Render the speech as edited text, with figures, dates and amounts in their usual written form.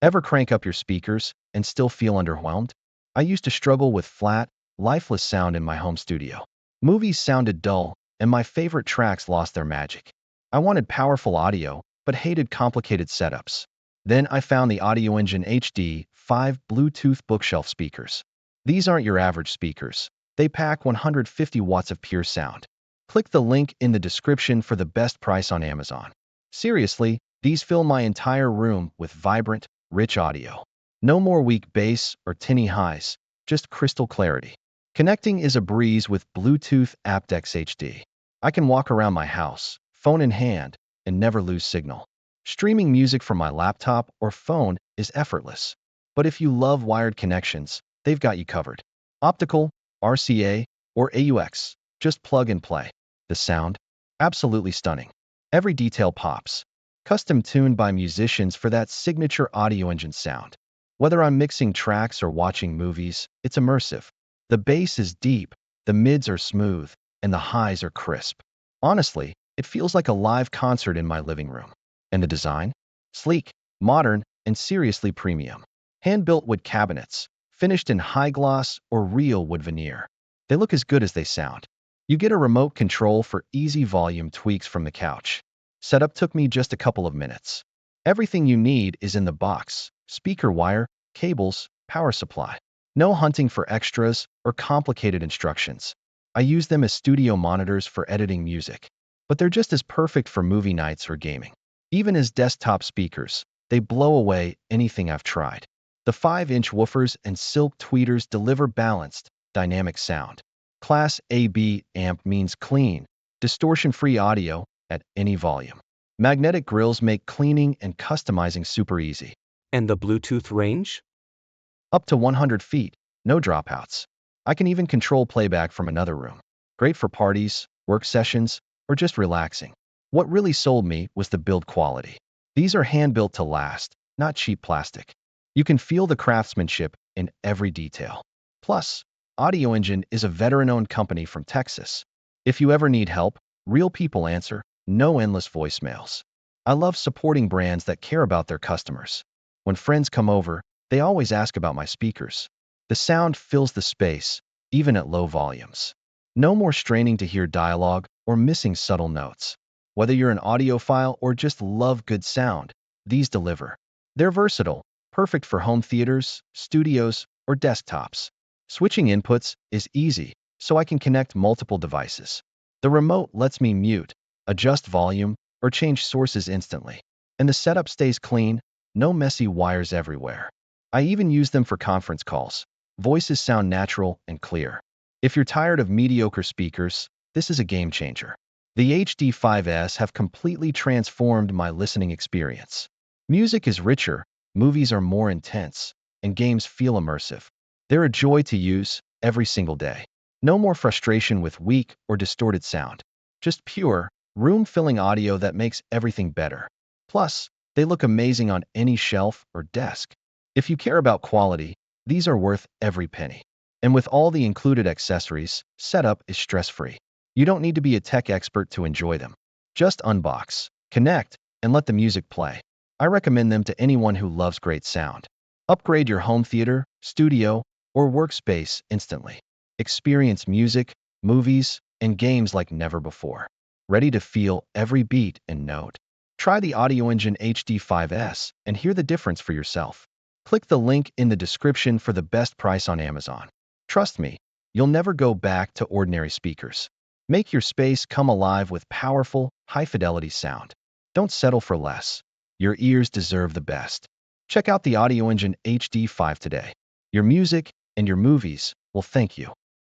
Ever crank up your speakers and still feel underwhelmed? I used to struggle with flat, lifeless sound in my home studio. Movies sounded dull, and my favorite tracks lost their magic. I wanted powerful audio, but hated complicated setups. Then I found the Audioengine HD5 Bluetooth bookshelf speakers. These aren't your average speakers. They pack 150 watts of pure sound. Click the link in the description for the best price on Amazon. Seriously, these fill my entire room with vibrant, rich audio. No more weak bass or tinny highs, just crystal clarity. Connecting is a breeze with Bluetooth aptX-HD. I can walk around my house, phone in hand, and never lose signal. Streaming music from my laptop or phone is effortless. But if you love wired connections, they've got you covered. Optical, RCA, or AUX, just plug and play. The sound? Absolutely stunning. Every detail pops. Custom tuned by musicians for that signature Audioengine sound. Whether I'm mixing tracks or watching movies, it's immersive. The bass is deep, the mids are smooth, and the highs are crisp. Honestly, it feels like a live concert in my living room. And the design? Sleek, modern, and seriously premium. Hand-built wood cabinets, finished in high gloss or real wood veneer. They look as good as they sound. You get a remote control for easy volume tweaks from the couch. Setup took me just a couple of minutes. Everything you need is in the box: speaker wire, cables, power supply. No hunting for extras or complicated instructions. I use them as studio monitors for editing music, but they're just as perfect for movie nights or gaming. Even as desktop speakers, they blow away anything I've tried. The 5-inch woofers and silk tweeters deliver balanced, dynamic sound. Class AB amp means clean, distortion-free audio at any volume. Magnetic grills make cleaning and customizing super easy. And the Bluetooth range? Up to 100 feet, no dropouts. I can even control playback from another room. Great for parties, work sessions, or just relaxing. What really sold me was the build quality. These are hand-built to last, not cheap plastic. You can feel the craftsmanship in every detail. Plus, Audioengine is a veteran-owned company from Texas. If you ever need help, real people answer, no endless voicemails. I love supporting brands that care about their customers. When friends come over, they always ask about my speakers. The sound fills the space, even at low volumes. No more straining to hear dialogue or missing subtle notes. Whether you're an audiophile or just love good sound, these deliver. They're versatile, perfect for home theaters, studios, or desktops. Switching inputs is easy, so I can connect multiple devices. The remote lets me mute, adjust volume, or change sources instantly. And the setup stays clean, no messy wires everywhere. I even use them for conference calls. Voices sound natural and clear. If you're tired of mediocre speakers, this is a game changer. The HD5s have completely transformed my listening experience. Music is richer, movies are more intense, and games feel immersive. They're a joy to use every single day. No more frustration with weak or distorted sound. Just pure, room-filling audio that makes everything better. Plus, they look amazing on any shelf or desk. If you care about quality, these are worth every penny. And with all the included accessories, setup is stress-free. You don't need to be a tech expert to enjoy them. Just unbox, connect, and let the music play. I recommend them to anyone who loves great sound. Upgrade your home theater, studio, or workspace instantly. Experience music, movies, and games like never before. Ready to feel every beat and note? Try the Audioengine HD5s and hear the difference for yourself. Click the link in the description for the best price on Amazon. Trust me, you'll never go back to ordinary speakers. Make your space come alive with powerful, high-fidelity sound. Don't settle for less. Your ears deserve the best. Check out the Audioengine HD5 today. Your music and your movies will thank you.